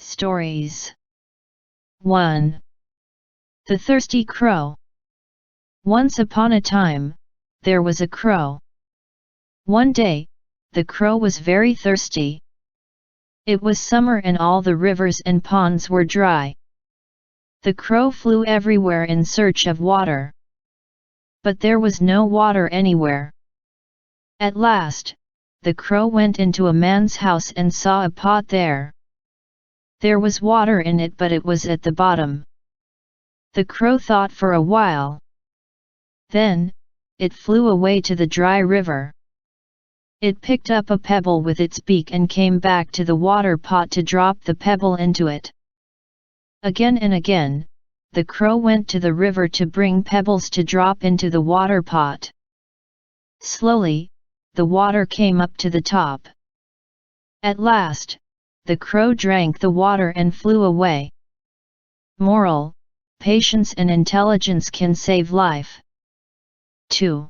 Stories 1. The Thirsty Crow. Once upon a time, there was a crow. One day, the crow was very thirsty. It was summer and all the rivers and ponds were dry. The crow flew everywhere in search of water. But there was no water anywhere. At last, the crow went into a man's house and saw a pot there. There was water in it, but it was at the bottom. The crow thought for a while. Then, it flew away to the dry river. It picked up a pebble with its beak and came back to the water pot to drop the pebble into it. Again and again, the crow went to the river to bring pebbles to drop into the water pot. Slowly, the water came up to the top. At last, the crow drank the water and flew away. Moral: patience and intelligence can save life. 2.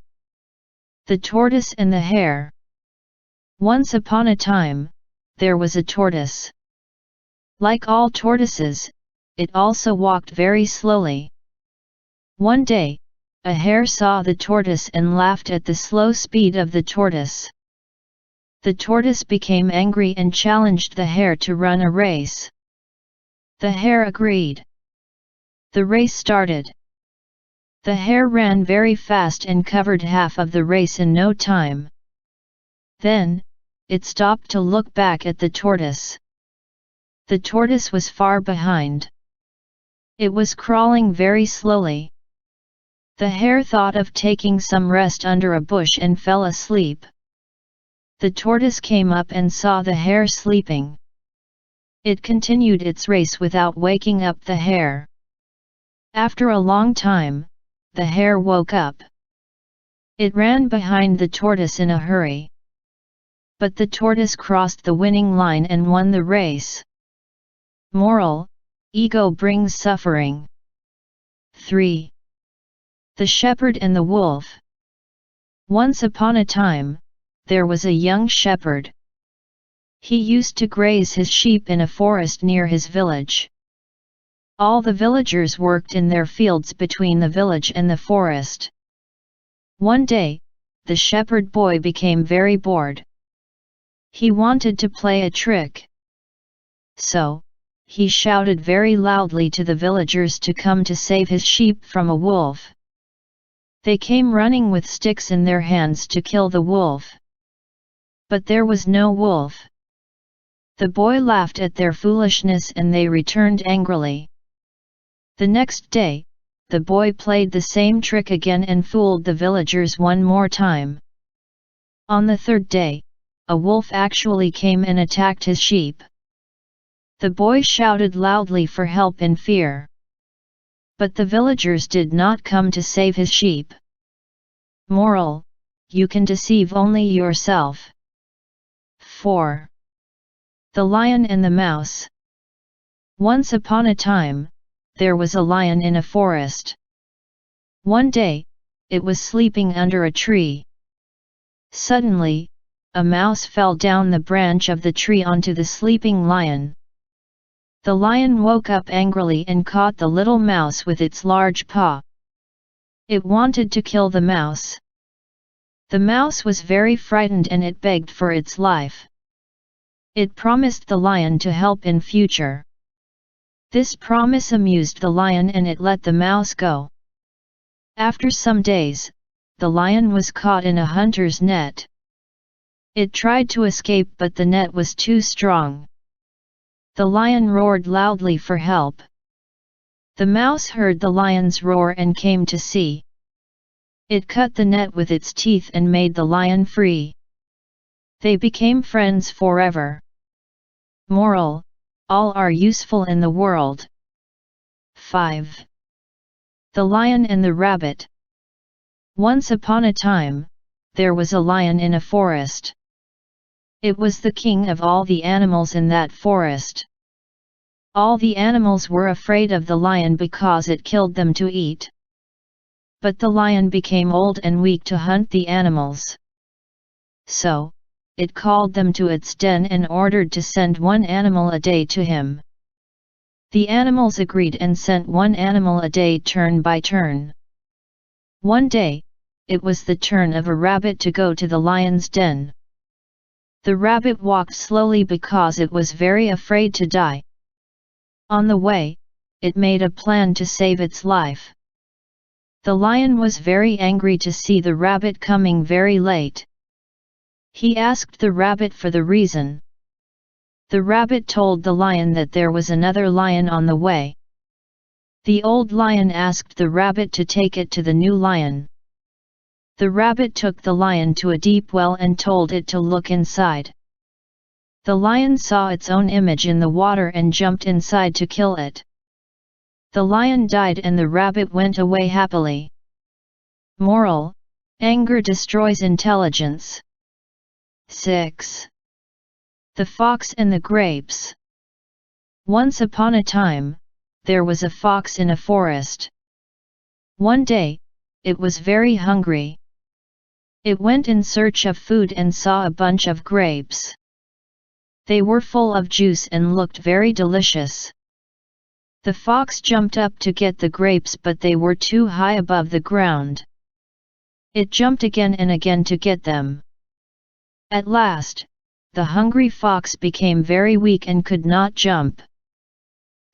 The Tortoise and the Hare. Once upon a time, there was a tortoise. Like all tortoises, it also walked very slowly. One day, a hare saw the tortoise and laughed at the slow speed of the tortoise. The tortoise became angry and challenged the hare to run a race. The hare agreed. The race started. The hare ran very fast and covered half of the race in no time. Then, it stopped to look back at the tortoise. The tortoise was far behind. It was crawling very slowly. The hare thought of taking some rest under a bush and fell asleep. The tortoise came up and saw the hare sleeping. It continued its race without waking up the hare. After a long time, the hare woke up. It ran behind the tortoise in a hurry. But the tortoise crossed the winning line and won the race. Moral: ego brings suffering. 3. The Shepherd and the Wolf. Once upon a time, there was a young shepherd. He used to graze his sheep in a forest near his village. All the villagers worked in their fields between the village and the forest. One day, the shepherd boy became very bored. He wanted to play a trick. So, he shouted very loudly to the villagers to come to save his sheep from a wolf. They came running with sticks in their hands to kill the wolf. But there was no wolf. The boy laughed at their foolishness and they returned angrily. The next day, the boy played the same trick again and fooled the villagers one more time. On the third day, a wolf actually came and attacked his sheep. The boy shouted loudly for help in fear. But the villagers did not come to save his sheep. Moral: you can deceive only yourself. 4. The Lion and the Mouse. Once upon a time, there was a lion in a forest. One day, it was sleeping under a tree. Suddenly, a mouse fell down the branch of the tree onto the sleeping lion. The lion woke up angrily and caught the little mouse with its large paw. It wanted to kill the mouse. The mouse was very frightened and it begged for its life. It promised the lion to help in future. This promise amused the lion and it let the mouse go. After some days, the lion was caught in a hunter's net. It tried to escape but the net was too strong. The lion roared loudly for help. The mouse heard the lion's roar and came to see. It cut the net with its teeth and made the lion free. They became friends forever. Moral: all are useful in the world. 5. The Lion and the Rabbit. Once upon a time, there was a lion in a forest. It was the king of all the animals in that forest. All the animals were afraid of the lion because it killed them to eat. But the lion became old and weak to hunt the animals. So, it called them to its den and ordered to send one animal a day to him. The animals agreed and sent one animal a day turn by turn. One day, it was the turn of a rabbit to go to the lion's den. The rabbit walked slowly because it was very afraid to die. On the way, it made a plan to save its life. The lion was very angry to see the rabbit coming very late. He asked the rabbit for the reason. The rabbit told the lion that there was another lion on the way. The old lion asked the rabbit to take it to the new lion. The rabbit took the lion to a deep well and told it to look inside. The lion saw its own image in the water and jumped inside to kill it. The lion died and the rabbit went away happily. Moral: anger destroys intelligence. 6. The Fox and the Grapes. Once upon a time, there was a fox in a forest. One day, it was very hungry. It went in search of food and saw a bunch of grapes. They were full of juice and looked very delicious. The fox jumped up to get the grapes, but they were too high above the ground. It jumped again and again to get them. At last, the hungry fox became very weak and could not jump.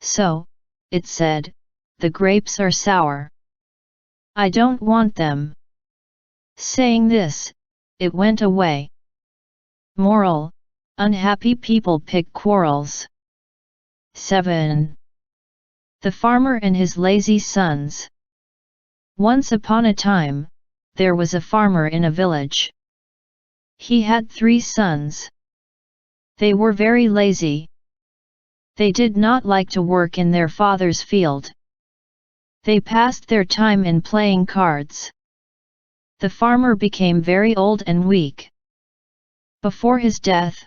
So, it said, "The grapes are sour. I don't want them." Saying this, it went away. Moral: unhappy people pick quarrels. 7. The Farmer and his Lazy Sons. Once upon a time, there was a farmer in a village. He had 3 sons. They were very lazy. They did not like to work in their father's field. They passed their time in playing cards. The farmer became very old and weak. Before his death,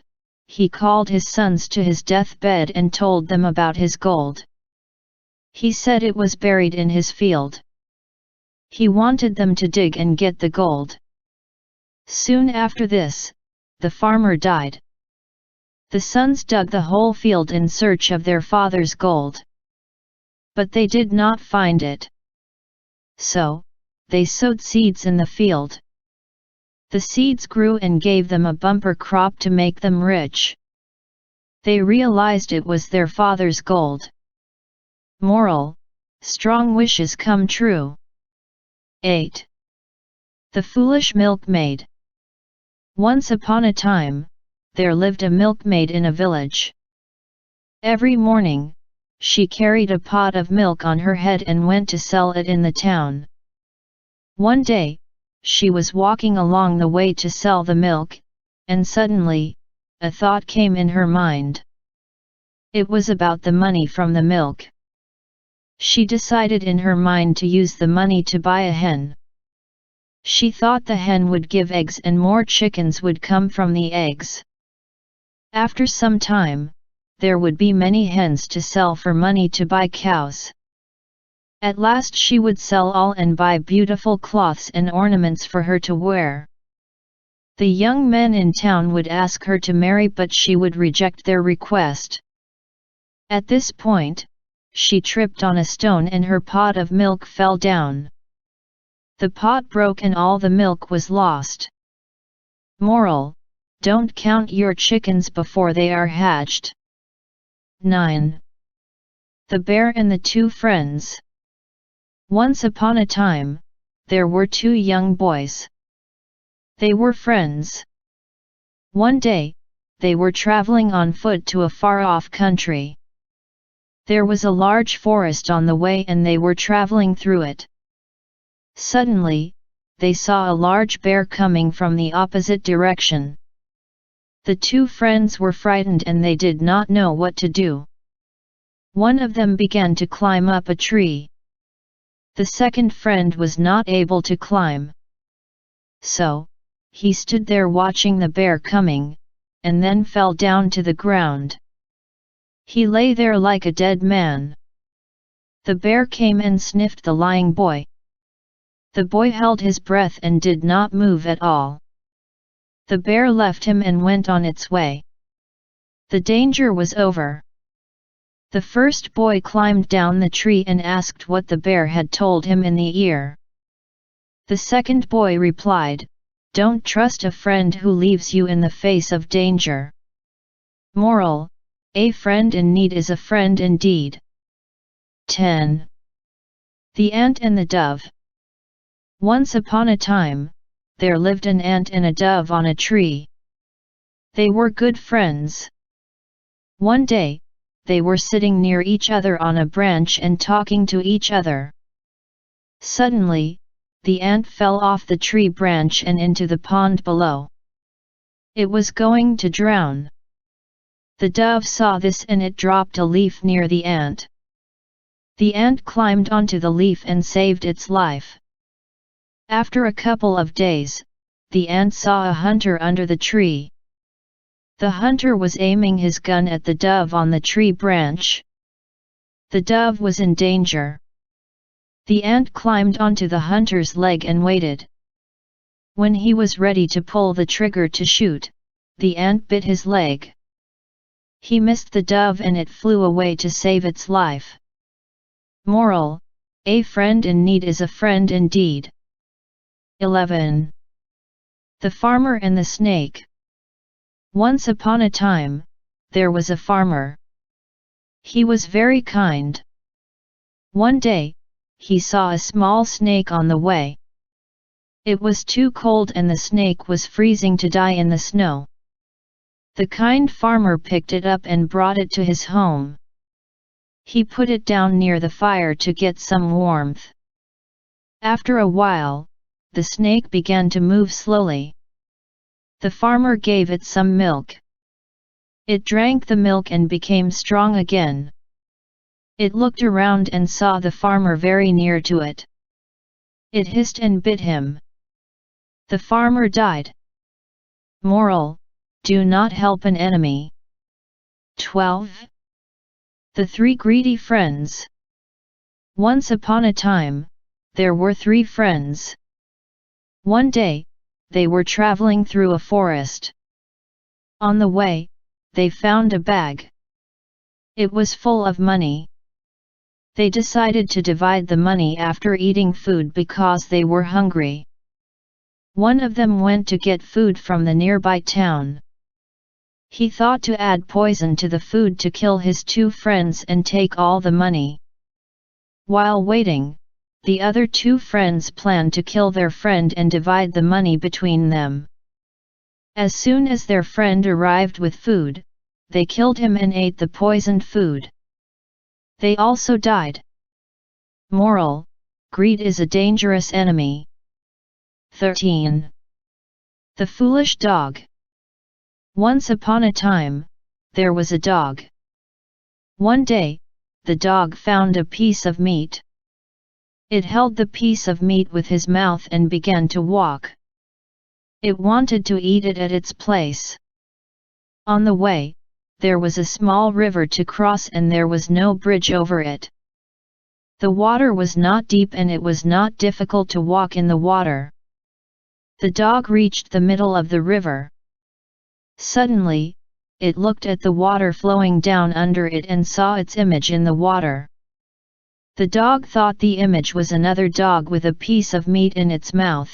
he called his sons to his deathbed and told them about his gold. He said it was buried in his field. He wanted them to dig and get the gold. Soon after this, the farmer died. The sons dug the whole field in search of their father's gold. But they did not find it. So, they sowed seeds in the field. The seeds grew and gave them a bumper crop to make them rich. They realized it was their father's gold. Moral: strong wishes come true. 8. The Foolish Milkmaid. Once upon a time, there lived a milkmaid in a village. Every morning, she carried a pot of milk on her head and went to sell it in the town. One day, she was walking along the way to sell the milk, and suddenly, a thought came in her mind. It was about the money from the milk. She decided in her mind to use the money to buy a hen. She thought the hen would give eggs and more chickens would come from the eggs. After some time, there would be many hens to sell for money to buy cows. At last she would sell all and buy beautiful cloths and ornaments for her to wear. The young men in town would ask her to marry, but she would reject their request. At this point, she tripped on a stone and her pot of milk fell down. The pot broke and all the milk was lost. Moral: don't count your chickens before they are hatched. 9. The Bear and the Two Friends. Once upon a time, there were 2 young boys. They were friends. One day, they were traveling on foot to a far-off country. There was a large forest on the way and they were traveling through it. Suddenly, they saw a large bear coming from the opposite direction. The 2 friends were frightened and they did not know what to do. One of them began to climb up a tree. The second friend was not able to climb. So, he stood there watching the bear coming, and then fell down to the ground. He lay there like a dead man. The bear came and sniffed the lying boy. The boy held his breath and did not move at all. The bear left him and went on its way. The danger was over. The first boy climbed down the tree and asked what the bear had told him in the ear. The second boy replied, "Don't trust a friend who leaves you in the face of danger." Moral: a friend in need is a friend indeed. 10. The Ant and the Dove. Once upon a time, there lived an ant and a dove on a tree. They were good friends. One day, they were sitting near each other on a branch and talking to each other. Suddenly, the ant fell off the tree branch and into the pond below. It was going to drown. The dove saw this and it dropped a leaf near the ant. The ant climbed onto the leaf and saved its life. After a couple of days, the ant saw a hunter under the tree. The hunter was aiming his gun at the dove on the tree branch. The dove was in danger. The ant climbed onto the hunter's leg and waited. When he was ready to pull the trigger to shoot, the ant bit his leg. He missed the dove and it flew away to save its life. Moral: a friend in need is a friend indeed. 11. The Farmer and the Snake. Once upon a time, there was a farmer. He was very kind. One day, he saw a small snake on the way. It was too cold and the snake was freezing to die in the snow. The kind farmer picked it up and brought it to his home. He put it down near the fire to get some warmth. After a while, the snake began to move slowly. The farmer gave it some milk. It drank the milk and became strong again. It looked around and saw the farmer very near to it. It hissed and bit him. The farmer died. Moral: do not help an enemy. 12. The Three Greedy Friends. Once upon a time, there were 3 friends. One day, they were traveling through a forest. On the way, they found a bag. It was full of money. They decided to divide the money after eating food because they were hungry. One of them went to get food from the nearby town. He thought to add poison to the food to kill his 2 friends and take all the money. While waiting, the other 2 friends planned to kill their friend and divide the money between them. As soon as their friend arrived with food, they killed him and ate the poisoned food. They also died. Moral: greed is a dangerous enemy. 13. The Foolish Dog. Once upon a time, there was a dog. One day, the dog found a piece of meat. It held the piece of meat with his mouth and began to walk. It wanted to eat it at its place. On the way, there was a small river to cross and there was no bridge over it. The water was not deep and it was not difficult to walk in the water. The dog reached the middle of the river. Suddenly, it looked at the water flowing down under it and saw its image in the water. The dog thought the image was another dog with a piece of meat in its mouth.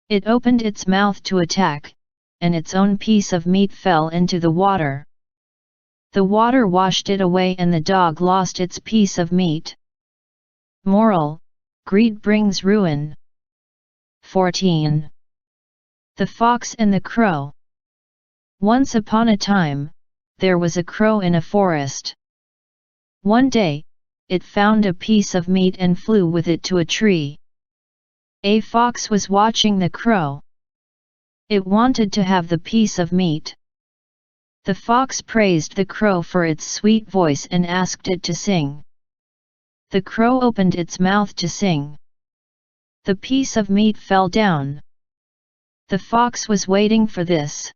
It opened its mouth to attack, and its own piece of meat fell into the water. The water washed it away and the dog lost its piece of meat. Moral: greed brings ruin. 14. The Fox and the Crow. Once upon a time, there was a crow in a forest. One day, it found a piece of meat and flew with it to a tree. A fox was watching the crow. It wanted to have the piece of meat. The fox praised the crow for its sweet voice and asked it to sing. The crow opened its mouth to sing. The piece of meat fell down. The fox was waiting for this.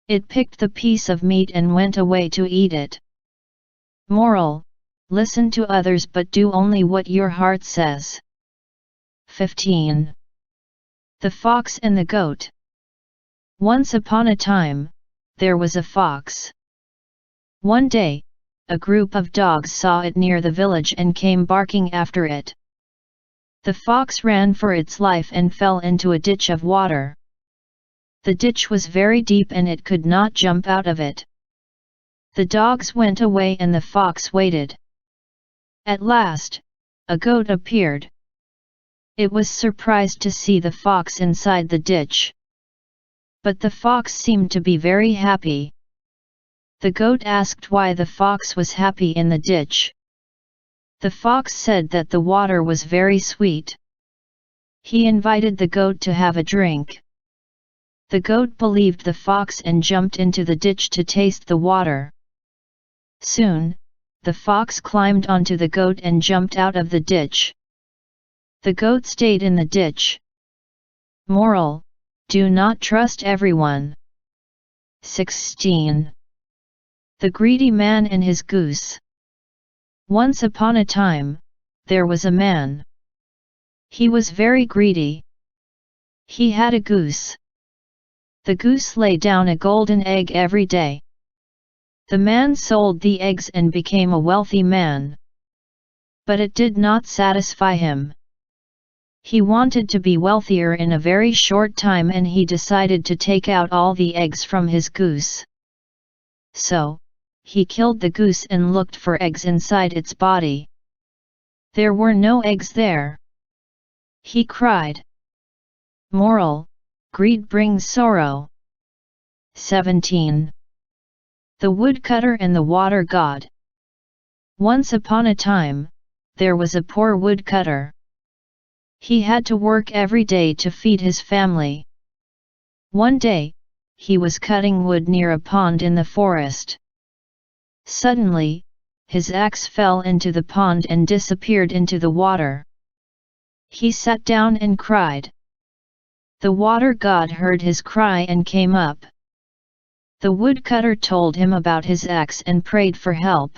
It picked the piece of meat and went away to eat it. Moral: listen to others but do only what your heart says. 15. The Fox and the Goat. Once upon a time, there was a fox. One day, a group of dogs saw it near the village and came barking after it. The fox ran for its life and fell into a ditch of water. The ditch was very deep and it could not jump out of it. The dogs went away and the fox waited. At last, a goat appeared. It was surprised to see the fox inside the ditch. But the fox seemed to be very happy. The goat asked why the fox was happy in the ditch. The fox said that the water was very sweet. He invited the goat to have a drink. The goat believed the fox and jumped into the ditch to taste the water. Soon, the fox climbed onto the goat and jumped out of the ditch. The goat stayed in the ditch. Moral: do not trust everyone. 16. The Greedy Man and His Goose. Once upon a time, there was a man. He was very greedy. He had a goose. The goose lay down a golden egg every day. The man sold the eggs and became a wealthy man. But it did not satisfy him. He wanted to be wealthier in a very short time and he decided to take out all the eggs from his goose. So, he killed the goose and looked for eggs inside its body. There were no eggs there. He cried. Moral: greed brings sorrow. 17. The Woodcutter and the Water God. Once upon a time, there was a poor woodcutter. He had to work every day to feed his family. One day, he was cutting wood near a pond in the forest. Suddenly, his axe fell into the pond and disappeared into the water. He sat down and cried. The water god heard his cry and came up. The woodcutter told him about his axe and prayed for help.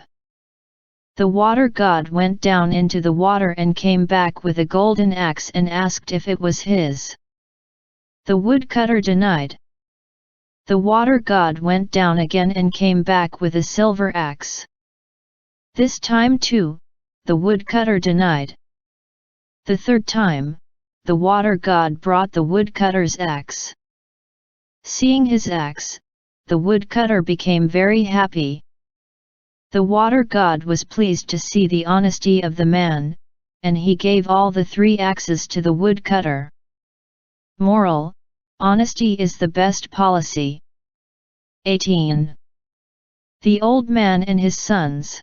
The water god went down into the water and came back with a golden axe and asked if it was his. The woodcutter denied. The water god went down again and came back with a silver axe. This time too, the woodcutter denied. The third time, the water god brought the woodcutter's axe. Seeing his axe, the woodcutter became very happy. The water god was pleased to see the honesty of the man, and he gave all the 3 axes to the woodcutter. Moral: honesty is the best policy. 18. The Old Man and His Sons.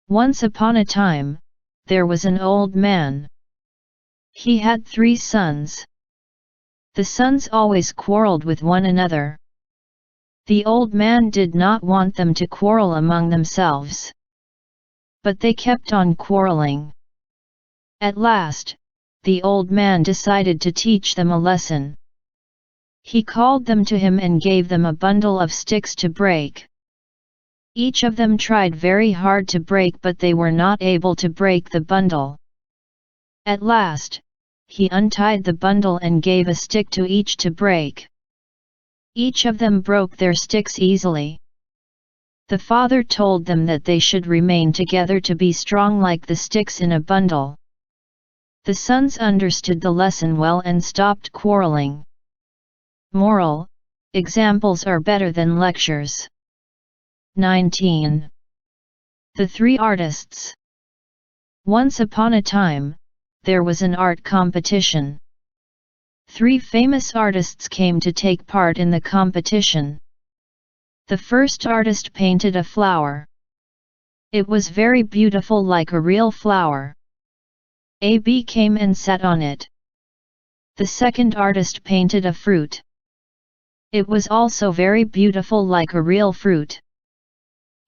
Once upon a time, there was an old man. He had 3 sons. The sons always quarreled with one another. The old man did not want them to quarrel among themselves. But they kept on quarreling. At last, the old man decided to teach them a lesson. He called them to him and gave them a bundle of sticks to break. Each of them tried very hard to break, but they were not able to break the bundle. At last, he untied the bundle and gave a stick to each to break. Each of them broke their sticks easily. The father told them that they should remain together to be strong like the sticks in a bundle. The sons understood the lesson well and stopped quarreling. Moral: examples are better than lectures. 19. The 3 Artists. Once upon a time, there was an art competition. 3 famous artists came to take part in the competition. The first artist painted a flower. It was very beautiful like a real flower. A.B. came and sat on it. The second artist painted a fruit. It was also very beautiful like a real fruit.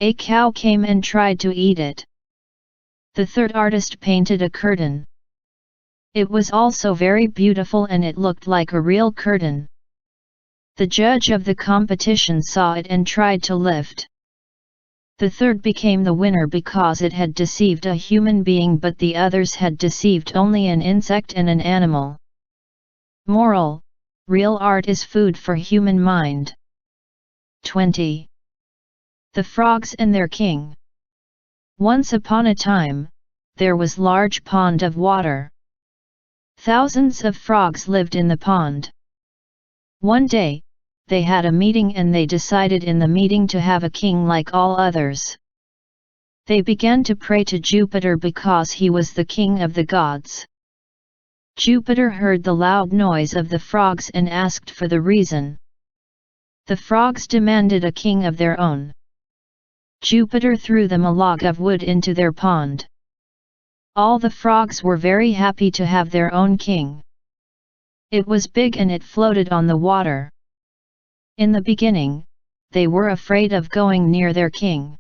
A cow came and tried to eat it. The third artist painted a curtain. It was also very beautiful and it looked like a real curtain. The judge of the competition saw it and tried to lift. The third became the winner because it had deceived a human being, but the others had deceived only an insect and an animal. Moral: real art is food for human mind. 20. The Frogs and Their King. Once upon a time, there was large pond of water. Thousands of frogs lived in the pond. One day, they had a meeting and they decided in the meeting to have a king like all others. They began to pray to Jupiter because he was the king of the gods. Jupiter heard the loud noise of the frogs and asked for the reason. The frogs demanded a king of their own. Jupiter threw them a log of wood into their pond. All the frogs were very happy to have their own king. It was big and it floated on the water. In the beginning, they were afraid of going near their king.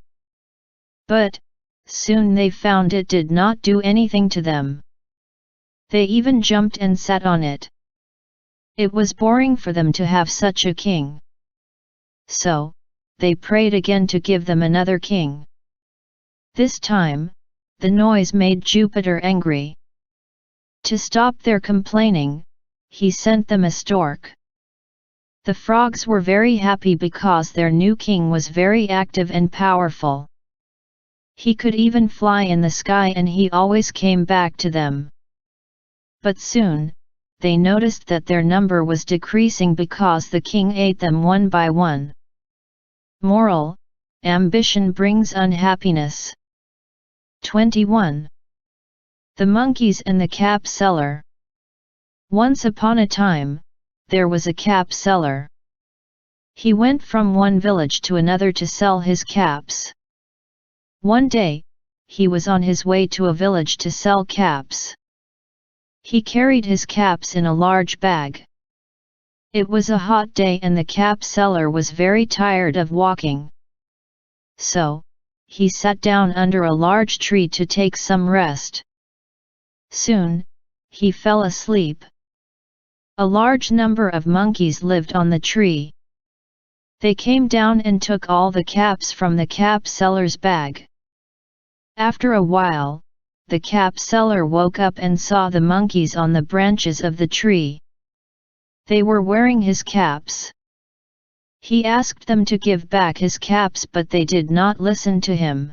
But, soon they found it did not do anything to them. They even jumped and sat on it. It was boring for them to have such a king. So, they prayed again to give them another king. This time, the noise made Jupiter angry. To stop their complaining, he sent them a stork. The frogs were very happy because their new king was very active and powerful. He could even fly in the sky and he always came back to them. But soon, they noticed that their number was decreasing because the king ate them one by one. Moral: ambition brings unhappiness. 21. The Monkeys and the Cap Seller. Once upon a time, there was a cap seller. He went from one village to another to sell his caps. One day, he was on his way to a village to sell caps. He carried his caps in a large bag. It was a hot day and the cap seller was very tired of walking. So, he sat down under a large tree to take some rest. Soon, he fell asleep. A large number of monkeys lived on the tree. They came down and took all the caps from the cap seller's bag. After a while, the cap seller woke up and saw the monkeys on the branches of the tree. They were wearing his caps. He asked them to give back his caps but they did not listen to him.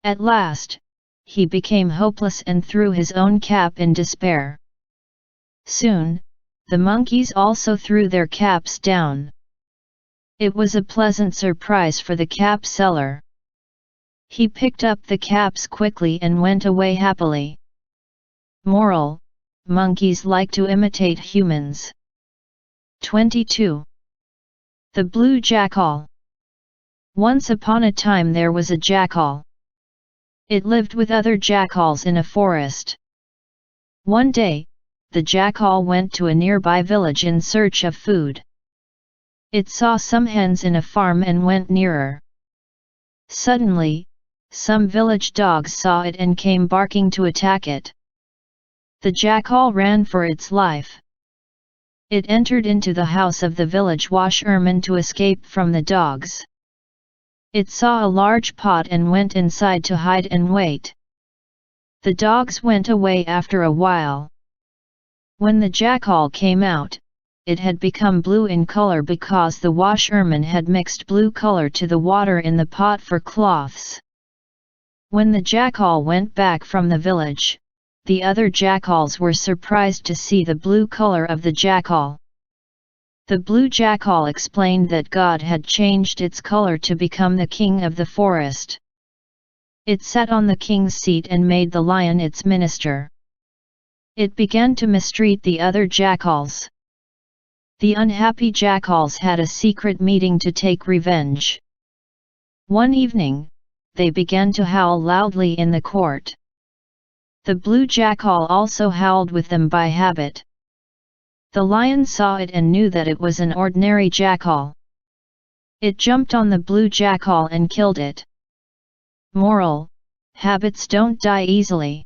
At last, he became hopeless and threw his own cap in despair. Soon, the monkeys also threw their caps down. It was a pleasant surprise for the cap seller. He picked up the caps quickly and went away happily. Moral: monkeys like to imitate humans. 22. The Blue Jackal. Once upon a time there was a jackal. It lived with other jackals in a forest. One day, the jackal went to a nearby village in search of food. It saw some hens in a farm and went nearer. Suddenly, some village dogs saw it and came barking to attack it. The jackal ran for its life. It entered into the house of the village washerman to escape from the dogs. It saw a large pot and went inside to hide and wait. The dogs went away after a while. When the jackal came out, it had become blue in color because the washerman had mixed blue color to the water in the pot for cloths. When the jackal went back from the village, the other jackals were surprised to see the blue color of the jackal. The blue jackal explained that God had changed its color to become the king of the forest. It sat on the king's seat and made the lion its minister. It began to mistreat the other jackals. The unhappy jackals had a secret meeting to take revenge. One evening, they began to howl loudly in the court. The blue jackal also howled with them by habit. The lion saw it and knew that it was an ordinary jackal. It jumped on the blue jackal and killed it. Moral: habits don't die easily.